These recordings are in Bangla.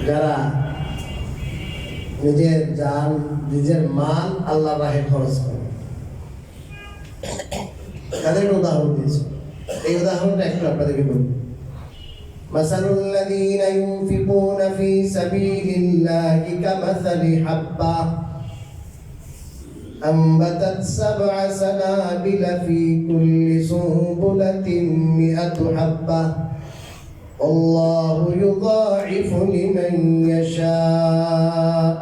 যারা নিজের জান নিজের মাল আল্লাহর রাহে খরচ করে, তাদের উদাহরণ দিয়েছে। এই উদাহরণটা একটু আপনাদেরকে বলি। مثل الذين ينفقون في سبيل الله كمثل حبة أنبتت 7 سنابل في كل سنبلة 100 حبة والله يضاعف لمن يشاء।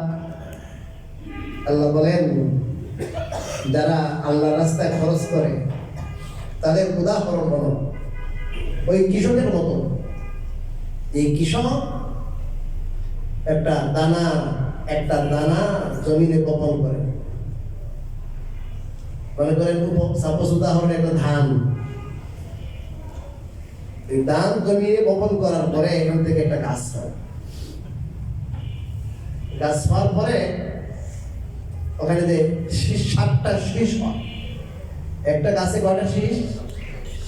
আল্লাহ বলেন, যারা আল্লাহর রাস্তায় খরচ করে তাদের উদাহরণ হলো ওই কৃষকের মতো। এই কৃষক একটা দানা জমিনে বপন করে। মনে করেন সাপোজ উদাহরণ একটা ধান, এই ধান জমিনে বপন করার পরে এখান থেকে একটা গাছ হয়। গাছ হওয়ার পরে ওখানে যে 7টা শীষ হয়। একটা গাছে কয়টা শীষ?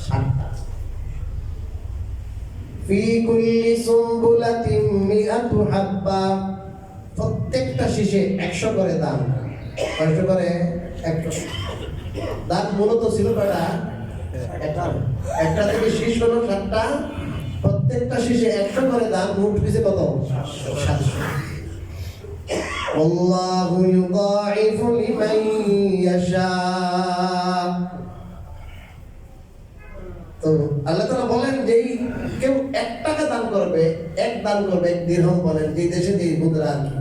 7টা। ফি কুল্লি সুনবুলাতিন 100 হাব্বা, প্রত্যেকটা শীষে 100 করে দান। কয়টা করে? 100। দান মূলত ছিল কয়টা? একটা থেকে শীষ হলো 7টা, প্রত্যেকটা শীষে 100 করে দান। মোট পিছে কত? 700। আল্লাহু ইউদাইফু লিমান ইয়াশা। তো আল্লাহ তাআলা বলেন যে কেউ 1 টাকা দান করবে, 1 দিরহাম বলেন, যে দেশে যে মুদ্রা আর কি।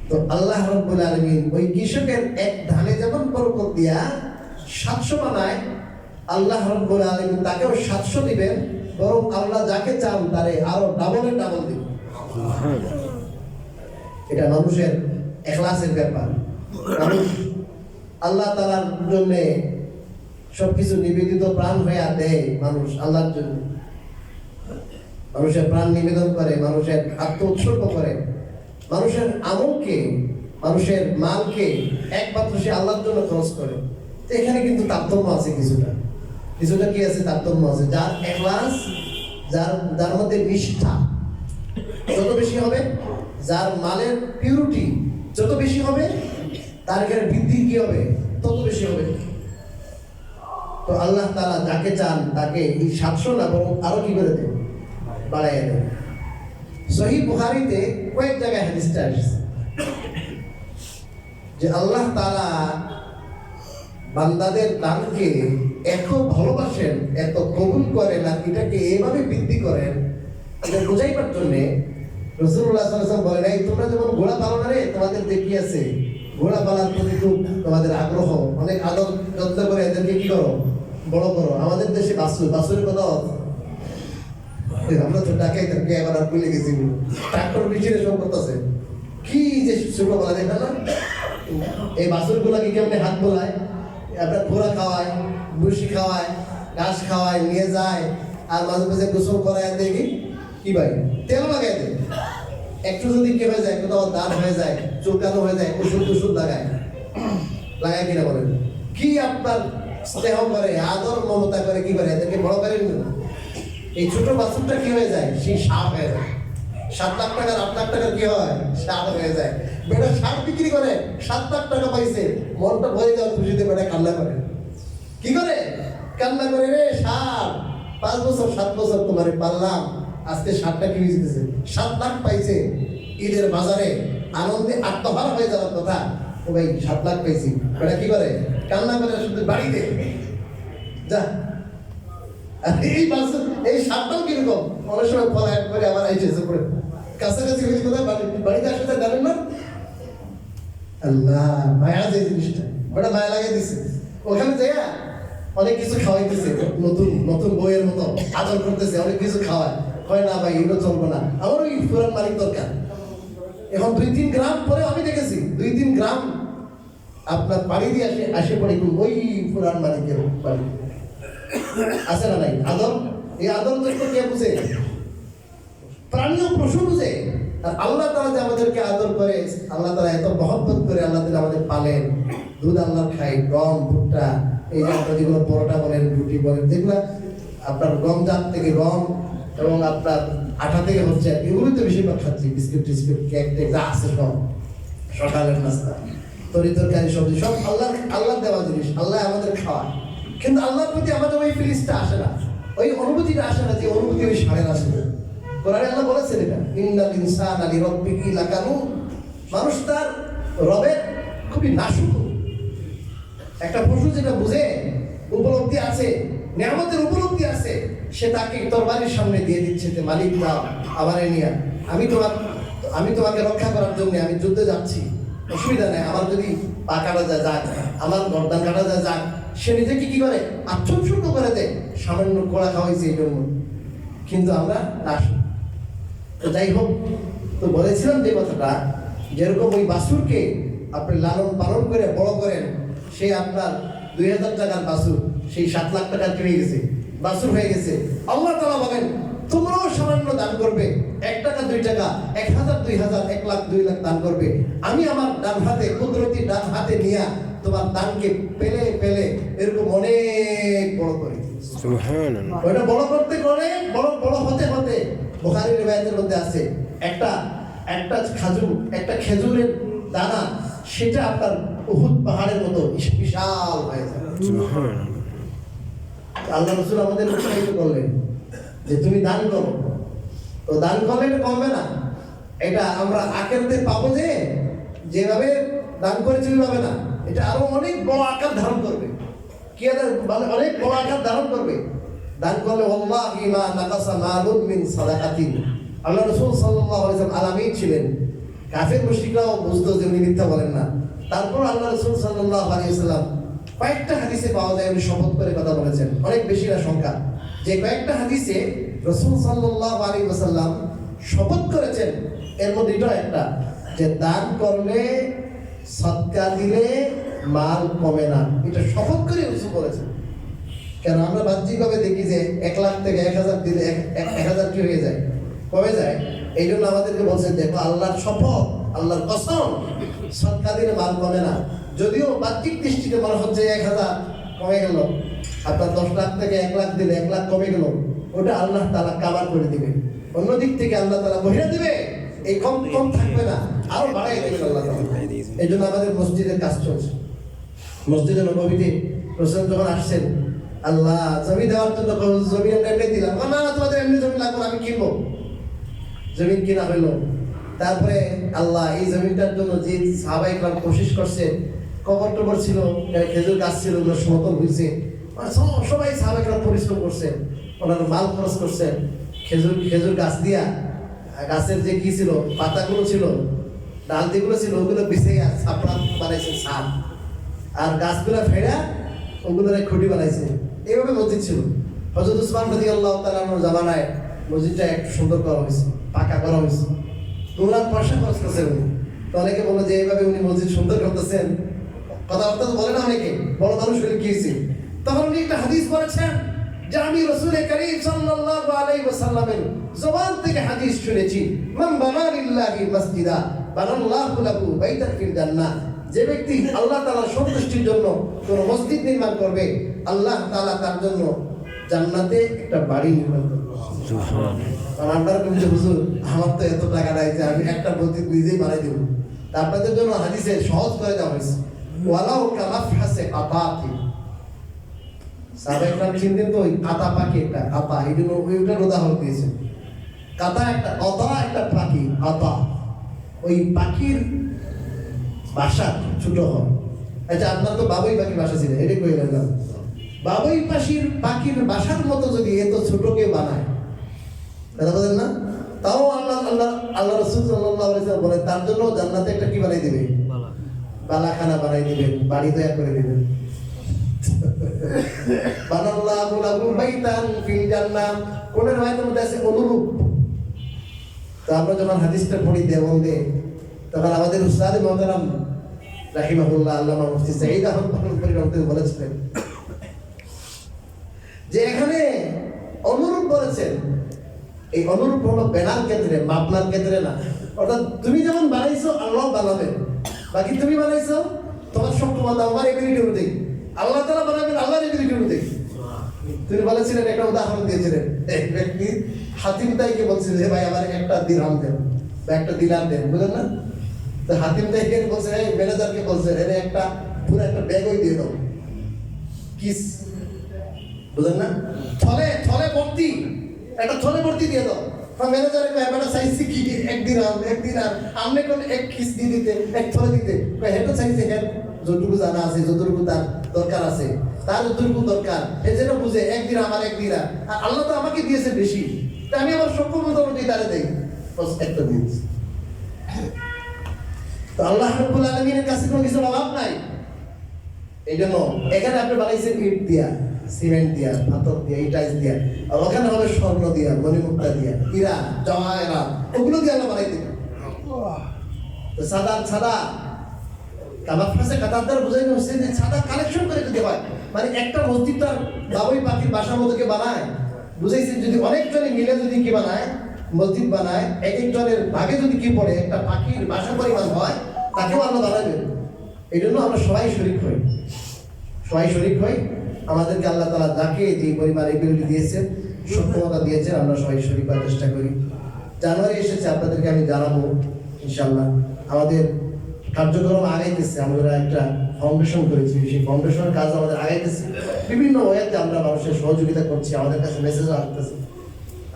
তো আল্লাহ রাব্বুল আলামিন ওই কৃষকের 1 ধানে যেমন বরকত দিয়া 700 বানায়, আল্লাহ রাব্বুল আলামিন তাকেও 700 দিবেন, বরং আল্লাহ যাকে চান তারে আরো ডাবল দিবেন। এটা মানুষের ইখলাসের ব্যাপার। মানুষ আল্লাহ তাআলার জন্য সবকিছু নিবেদিত প্রাণ হয়ে দেয়। মানুষ আল্লাহর জন্য মানুষের প্রাণ নিবেদন করে, মানুষের আত্ম উৎসর্গ করে, মানুষের আমলকে, মানুষের মালকে একমাত্র সে আল্লাহর জন্য খরচ করে। তো এখানে কিন্তু তারতম্য আছে, কিছুটা কি আছে? তারতম্য আছে। যার ইখলাস, যার মধ্যে নিষ্ঠা যত বেশি হবে, যার মালের পিউরিটি যত বেশি হবে, তার এখানে বৃদ্ধি কি হবে? তত বেশি হবে। তো আল্লাহ তাআলা যাকে চান তাকে এই 700 না, বরং আরো কি করে দেন? বাড়াইয়া দেন। সহিহ বুখারীতে কয়েক জায়গায় হাদিসটা আসছে যে আল্লাহ তাআলা বান্দাদের দানকে এত ভালোবাসেন, এত কবুল করেন, আর এটাকে এভাবে বৃদ্ধি করেন। এটা বোঝাইবার জন্য রাসূলুল্লাহ সাল্লাল্লাহু আলাইহি ওয়াসাল্লাম বলেন, এই তোমরা যেমন ঘোড়া পালন রে, তোমাদের দেখি আছে ঘোড়া পালার প্রতি খুব তোমাদের আগ্রহ, অনেক আদর যত্ন করে এদেরকে কি করো? বড় করো। আমাদের দেশে বাছুরের কথা আমরা তো টাকাই তাকে এবার আর ভুলে গেছি। ট্রাক্টর পিছিয়ে সব করতেছে, কি যে ছোটবেলা দেখা না? এই বাছুরগুলাকে কেমনে হাত বোলায়, আপনার ঘোড়া খাওয়ায়, ভুসি খাওয়ায়, ঘাস খাওয়ায়, নিয়ে যায়, আর মাঝে মাঝে গোসল করায় দেখি কি ভাই তেল লাগাই দেয়। একটু যদি কি হয়ে যায়, কোথাও দাঁত হয়ে যায়, চুলকানো হয়ে যায়, ওষুধ লাগায় কিনা বলেন? কি আপনার স্নেহ করে, আদর মমতা করে, কি করে এদেরকে বড় করেন না? এই ছোট বাছুরটা কি হয়ে যায়? সেই সাপ হয়ে যায়। 7 লাখ টাকার 8 লাখ টাকার কি হয়? সাপ হয়ে যায়। বেটা সাপ বিক্রি করে 7 লাখ টাকা পাইছে, মনটা ভরে যাওয়ার খুশিতে বেটা কান্না করে। কি করে? কান্না করে, রে সাপ 5 বছর 7 বছর তোমারে পারলাম, আজকে সাপটা কিনে দিতেছে, 7 লাখ পাইছে। ঈদের বাজারে আনন্দে আত্মহারা হয়ে যাওয়ার কথা, ও ভাই 7 লাখ পাইছি। বেটা কি করে? কান্না করে শুধু বাড়িতে যা। এই বাছুর, এই সাপটাও কিরকম অনেক সময় ফলায় করে আবার আইসে করে কাছাকাছি হয়েছে, কোথায় বাড়িতে আসতে জানেন না? আল্লাহ মায়া যে জিনিসটা, ওটা মায়া লাগিয়ে দিছে। ওখানে যাই অনেক কিছু খাওয়াইতেছে, নতুন বইয়ের মতো আদর করতেছে, অনেক কিছু খাওয়ায়। হয় না ভাই, এগুলো চলবো না, আমার ওই পুরান মালিক দরকার। এখন 2-3 গ্রাম পরে আমি দেখেছি 2-3 গ্রাম আপনার পাড়ি দিয়ে আসে পড়ে ওই পুরান মালিকের বাড়ি। আছে না নাই আদর? এই আদর তো কে বুঝে? প্রাণীয় পশু বুঝে। আর আল্লাহ তাআলা যে আমাদেরকে আদর করে, আল্লাহ তাআলা এত মহব্বত করে আল্লাহ তাআলা আমাদের পালেন, দুধ আল্লাহ খাই, গম, ভুট্টা, এই যে আপনার যেগুলো পরোটা বলেন, রুটি বলেন, যেগুলো আপনার গম জাত থেকে গম এবং আপনার 8টা থেকে হচ্ছে, এগুলো তো বেশিরভাগ খাচ্ছি, বিস্কুট টিস্কুট কেক টেক যা আছে সব সকালের নাস্তা, তরকারি সবজি সব আল্লাহ দেওয়া জিনিস, আল্লাহ আমাদের খাওয়া। কিন্তু আল্লাহর প্রতি আমাদের ওই ফিলিংসটা আসে না, ওই অনুভূতিটা আসে না, যে অনুভূতি ওই সাড়ে আসে না। কোরআনে আল্লাহ বলেছেন এটা, ইন্নাল ইনসানা লিরাব্বিহি লাকানুন, মানুষ তার রবের খুবই নাশুক। একটা পশু যেটা বুঝে উপলব্ধি আছে, নিয়ামতের উপলব্ধি আছে, সে তাকে তরবারির সামনে দিয়ে দিচ্ছে যে মালিক দাও আমারে নিয়ে, আমি তোমাকে রক্ষা করার জন্য আমি যুদ্ধে যাচ্ছি, অসুবিধা নেই, আমার যদি পা কাটা যায় যাক, আমার গর্দান কাটা যায় যাক। সে নিজেকে কি করে আত্মশুদ্ধ করে দেয়, সামান্য কোড়া খাওয়াইছে এই জন্য। কিন্তু আমরা নাশুক। তো যাই হোক, তো বলেছিলাম যে কথাটা, যেরকম ওই বাছুরকে আপনি লালন পালন করে বড় করেন, সে আপনার 2000 টাকার বাছুর সেই 7 লাখ টাকার হয়ে গেছে, বাছুর হয়ে গেছে। আল্লাহ তাআলা বলেন তোমরাও সামান্য দান করবে, 1 টাকা 2 টাকা, 1000 2000 1 লাখ 2 লাখ দান করবে, আমি আমার ডান হাতে কুদরতি ডান হাতে নিয়ে তোমার দানকে পেলে পেলে এরকম অনেক বড় করে সুবহানাল্লাহ। ওটা বড় করতে করে বড় বড় হতে হতে বুখারীর রিওয়ায়াতের মধ্যে আছে, একটা খেজুরের দানা সেটা আপনার উহুদ পাহাড়ের মতো বিশাল হয়ে যায়। আল্লাহ রাসূল আমাদের উৎসাহিত করলেন যে তুমি দান করো, তো দান করলে এটা কমবে না, এটা আমরা আখেরাতে পাবো, যে যেভাবে দান করেছি ওইভাবে না, এটা আরো অনেক বড় আকার ধারণ করবে, কি মানে অনেক বড় আকার ধারণ করবে। দান করলে ওয়াল্লাহি মা নাকাসা মালুন মিন সাদাকাতিন। আল্লাহ রাসূল সাল্লাল্লাহু আলাইহি ওয়াসাল্লাম আলামিন ছিলেন, কাফের মুশরিকরাও বুঝতো যে উনি মিথ্যা বলেন না। তারপর আল্লাহ রাসূল সাল্লাল্লাহু আলাইহি ওয়াসাল্লাম কয়েকটা হাদিসে পাওয়া যায় উনি শপথ করে কথা বলেছেন, অনেক বেশি না সংখ্যা, যে কয়েকটা হাদিসে রাসূল সাল্লাল্লাহু আলাইহি ওয়াসাল্লাম শপথ করেছেন, এর মধ্যে এটা একটা, যে দান করলে সদকা দিলে মাল কমে না, এটা শপথ করে রাসূল বলেছেন। কেন আমরা বাহ্যিকভাবে দেখি যে 1 লাখ থেকে 1000 দিলে 1000 কি হয়ে যায়, কমে যায়। এই জন্য আমাদেরকে বলছেন দেখো আল্লাহর শপথ, আল্লাহর কসম, সদকা দিলে মাল কমে না। যদিও বাহ্যিক দৃষ্টিতে মনে হচ্ছে 1000 কমে গেল, আপনার 10 লাখ থেকে 1 লাখ দিলে 1 লাখ কমে গেল, ওটা আল্লাহ তাআলা কভার করে দিবে। অন্যদিক থেকে আল্লাহ তাআলা বহিরা দিবে, এই কম থাকবে না, আরো বাড়াই দিবে আল্লাহ তাআলা। এই জন্য আমাদের মসজিদের কাজ চলছে। মসজিদে নববীতে রাসূল যখন আসছেন, আল্লাহ জমি দেওয়ার জন্য জমি এমনি দিলাম, না তোমাদের এমনি জমি লাগবে, আমি কিনবো, জমি কিনা হইলো। তারপরে আল্লাহ এই জমিটার জন্য যে সাহাবায়ে কেরাম কোশিশ করছে, কবর টবর ছিল, খেজুর গাছ ছিল, ওগুলো সমতল হয়েছে, সবাই সাহাবায়ে কেরাম পরিশ্রম করছে, ওনারা মাল খরচ করছে, খেজুর গাছ দিয়া, গাছের যে কি ছিল পাতাগুলো ছিল, ডাল যেগুলো ছিল ওগুলো বিছে ছাপড়া বানাইছে ছাপ, আর গাছগুলো ফেরা ওগুলোর খুঁটি বানাইছে। এইভাবে মসজিদ ছিল। হযরত উসমান রাদিয়াল্লাহু তাআলা আনহুর জামানায় মসজিদটা একটু সুন্দর করা হয়েছে, পাকা করা হয়েছে। তোমরা পয়সা খরচ করছেন উনি, তো অনেকে বলে যে এইভাবে উনি মসজিদ সুন্দর করতেছেন, কথাবার্তা তো বলে না অনেকে, বড় মানুষ হলে কি হয়েছে। তখন উনি একটা হাদিস বলেছেন যে আমি রাসূল করিম সাল্লাল্লাহু আলাইহি ওয়াসাল্লামের জবান থেকে হাদিস শুনেছি, মান বানা লিল্লাহি মাসজিদা বানাল্লাহু লাহু বাইতান ফিল জান্নাহ। যে ব্যক্তি আল্লাহ তাআলার সন্তুষ্টির জন্য কোন মসজিদ নির্মাণ করবে, আল্লাহ তাআলা তার জন্য জান্নাতে একটা বাড়ি নির্মাণ করবে। সুবহানাল্লাহ। আমরা বলি হুজুর আমার তো এত টাকা নাই যে আমি একটা মসজিদ নিজেই বানাই দেব। আপনাদের জন্য হাদিসে সহজ করে দেওয়া হয়েছে, ওয়ালাউ কামাফহাসে আতাতি। সাহাবায়ে কেরাম চিনতেন তো ওই কাতা পাখি, একটা কাতা, এই জন্য ওইটার উদাহরণ দিয়েছে। কাতা একটা পাখি, আতা, ওই পাখির বাসা ছোট হয়। আচ্ছা আপনার তো বাবুই পাখির বাসা ছিল, এটা কই গেলাম, বাবুই পাখির বাসার মতো যদি এত ছোট কেউ বানায়, কথা বলেন না, তাও আল্লাহ রাসূল সাল্লাল্লাহু আলাইহি ওয়াসাল্লাম বলে তার জন্য জান্নাতে একটা কি বানাই দিবে, বালাখানা বানাই দিবেন, বাড়ি তৈরি করে দিবেন। বানাল্লাহু লাহু বাইতান ফিল জান্নাহ, কোন riwayat-এর মধ্যে আছে অনুরূপ। তো আমরা যখন হাদিসটা পড়ি দেওবন্দে, তখন আমাদের উস্তাদ মুহতারাম রাহিমাহুল্লাহ আল্লামা মুফতি সাঈদ আহমদ পাটোয়ারি রহমাতুল্লাহ বলেছিলেন যে এখানে অনুরূপ বলেছেন, এই অনুরূপ হলো বেনার ক্ষেত্রে, মাপনার ক্ষেত্রে না। অর্থাৎ তুমি যেমন বানাইছো আল্লাহ বানাবে, বাকি তুমি বানাইছো তোমার সক্ষমতা, আমার এবিলিটি অনুযায়ী, আল্লাহ তাআলা বানাবেন আল্লাহর এবিলিটি অনুযায়ী। তিনি বলেছিলেন, একটা উদাহরণ দিয়েছিলেন, এক ব্যক্তি হাতিম তাইকে বলছে যে ভাই আমার একটা দিরহাম দেন বা একটা দিনার দেন, বুঝলেন না? তো হাতিম তাইকে বলছে, এই ম্যানেজারকে বলছে এর একটা পুরো একটা ব্যাগই দিয়ে দাও, কিস, বুঝলেন না? থলে থলে ভর্তি, একটা থলে ভর্তি দিয়ে দাও। ম্যানেজারের ব্যাপারটা চাইছি কি এক দিনার আমনে কোন এক কিস দিয়ে দিতে, এক থলে দিতে, হেঁটে চাইছে হ্যাঁ যতটুকু জানা আছে, যতটুকু তার দরকার আছে, তার যতটুকু দরকার এ যেন বুঝে একদিন আমার একদিন। আর আল্লাহ তো আমাকে দিয়েছে বেশি, তা আমি আমার সক্ষমতা অনুযায়ী তারে দেই, একটা দিয়েছি। তো আল্লাহ রাব্বুল আলামিনের কাছে কোনো কিছু অভাব নাই। এই জন্য এখানে আপনি বানাইছেন ইট দিয়া, সিমেন্ট দিয়া, পাথর দিয়া, টাইলস দিয়া, আর ওখানে হবে স্বর্ণ দিয়া, মণিমুক্তা দিয়া, হীরা জওয়াহেরাত, ওগুলো দিয়ে আল্লাহ বানাই দিবেন। তো সাদা আমার কাছে কাতারদার বোঝাই হচ্ছে যে সাদা কালেকশন করে দিতে হয়, মানে একটা মসজিদ তার বাবুই পাখির বাসার মতো কে বানায়, বুঝাইছেন? যদি অনেকজনে মিলে যদি কি বানায়, মসজিদ বানায়, এক একজনের ভাগে যদি কি পড়ে একটা পাখির বাসা পরিমাণ হয়, তাকেও আল্লাহ বানাবেন। এই জন্য আমরা সবাই শরীক হই। আমাদেরকে আল্লাহ তাআলা যাকে যে পরিমাণ এবিলিটি দিয়েছেন, সক্ষমতা দিয়েছেন, আমরা সবাই শরীক হওয়ার চেষ্টা করি। জানুয়ারি এসেছে, আপনাদেরকে আমি জানাবো ইনশাআল্লাহ। আমাদের কার্যক্রম আগাইতেছে, আমরা একটা ফাউন্ডেশন করেছি, সেই ফাউন্ডেশনের কাজ আমাদের আগাইতেছে। বিভিন্ন ওয়েতে আমরা মানুষের সহযোগিতা করছি, আমাদের কাছে মেসেজ আসতেছে।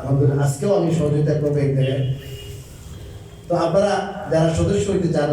আমাদের আজকেও আমি সহযোগিতা করবো এক জায়গায়। তো আপনারা যারা সদস্য হইতে চান,